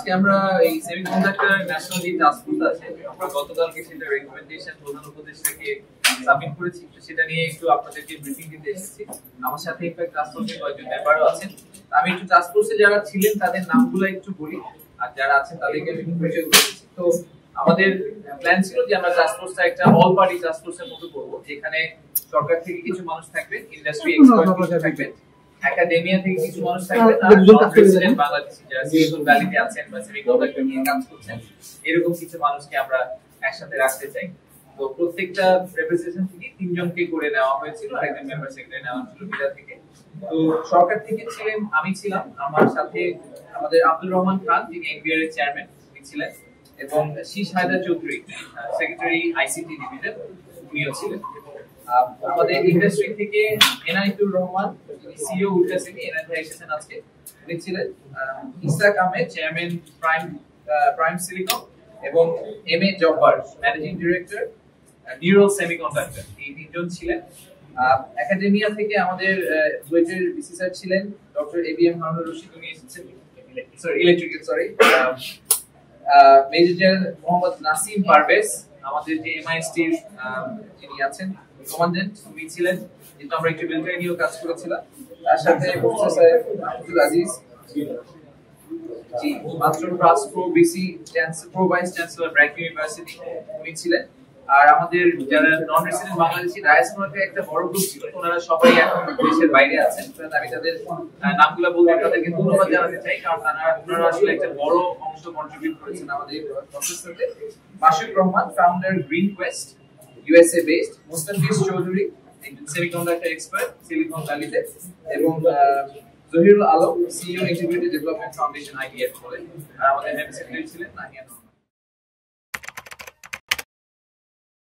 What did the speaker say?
আজকে আমরা এই সেমিকন্ডাক্টর ন্যাশনাল যে টাস্ক ফোর্স আছে আমরা গতকালকে সেটা রেকমেন্ডেশন প্রধান উপদেষ্টাকে সাবমিট করেছি, সেটা নিয়ে একটু আপনাদেরকে ব্রিফিং দিতে এসেছি। আমার সাথে ইনফ্যাক্ট টাস্ক ফোর্সের কয়েকজন মেম্বারও আছেন। আমি একটু টাস্ক ফোর্সে যারা ছিলেন তাদের নামগুলো একটু বলি, আর যারা আছেন তাদেরকে আমি পরিচয় করে দিচ্ছি। তো আমাদের প্ল্যান ছিল যে আমরা টাস্ক ফোর্সটা একটা অল পার্টি টাস্ক ফোর্সের মতো করব, যেখানে সরকার থেকে কিছু মানুষ থাকবে, ইন্ডাস্ট্রি এক্সপার্ট থাকবে, একাডেমিয়া থেকে কিছু মানুষ থাকবে, আর প্রেসিডেন্ট বাংলাদেশি যারা সিলিকন ভ্যালিতে আছেন বা সেমিকন্ডাক্টর নিয়ে কাজ করছেন এরকম কিছু মানুষকে আমরা একসাথে রাখতে চাই। তো প্রত্যেকটা রিপ্রেজেন্টেশন থেকে তিনজনকে করে নেওয়া হয়েছিল, আর একজন মেম্বার সেক্রেটারি নেওয়া হয়েছিল বিডা থেকে। তো সরকার থেকে ছিলেন, আমি ছিলাম, আমার সাথে আমাদের আব্দুর রহমান খান যিনি এনবিআর এর চেয়ারম্যান ছিলেন, এবং Shish Haider Chowdhury secretary ICT division উনিও ছিলেন। আমাদের ইন্ডাস্ট্রি থেকে এনায়েতুর রহমান সিইও উল্টাসিনি এনায়েত এসেছেন আজকে, উনি ছিলেন। Israk Ahmed chairman prime silicon, এবং M A Jabbar managing director neural semiconductor, এই তিনজন ছিলেন। একাডেমিয়া থেকে আমাদের বুয়েটের ভিসি স্যার ছিলেন ডক্টর এবিএম হারুনুর রশিদ, উনি এসেছেন electrical major general Mohammad Nasim Parvez আমাদের যে এমআইএসটি যিনি আছেন কমান্ডেন্ট, উনি ছিলেন, কিন্তু আমরা একটু মিলিটারি নিয়েও কাজ করেছিলাম। তার সাথে প্রফেসর আব্দুল আজিজ জি মাত্র trust pro BC pro vice chancellor BRAC university, উনি ছিলেন। আর আমাদের যারা নন রেসিডেন্ট বাংলাদেশি ডায়াসপোরাতে একটা বড় গ্রুপ ছিল, ওনারা সবাই এখন দেশের বাইরে আছেন। আমি তাদের নামগুলো বলতে তাদেরকে ধন্যবাদ জানাতে চাই, কারণ ওনারা আসলে একটা বড় অংশ কন্ট্রিবিউট করেছেন আমাদের প্রসেসটাতে। Masuk Rahman founder green quest USA based, Mustafiz Chowdhury একজন সেমিকন্ডাক্টর এক্সপার্ট সিলিকন ভ্যালিতে, এবং Zahirul Alam CEO integrated development foundation IDF বলে। আর আমাদের মেম্বার সেক্রেটারি ছিলেন নাহিয়ান।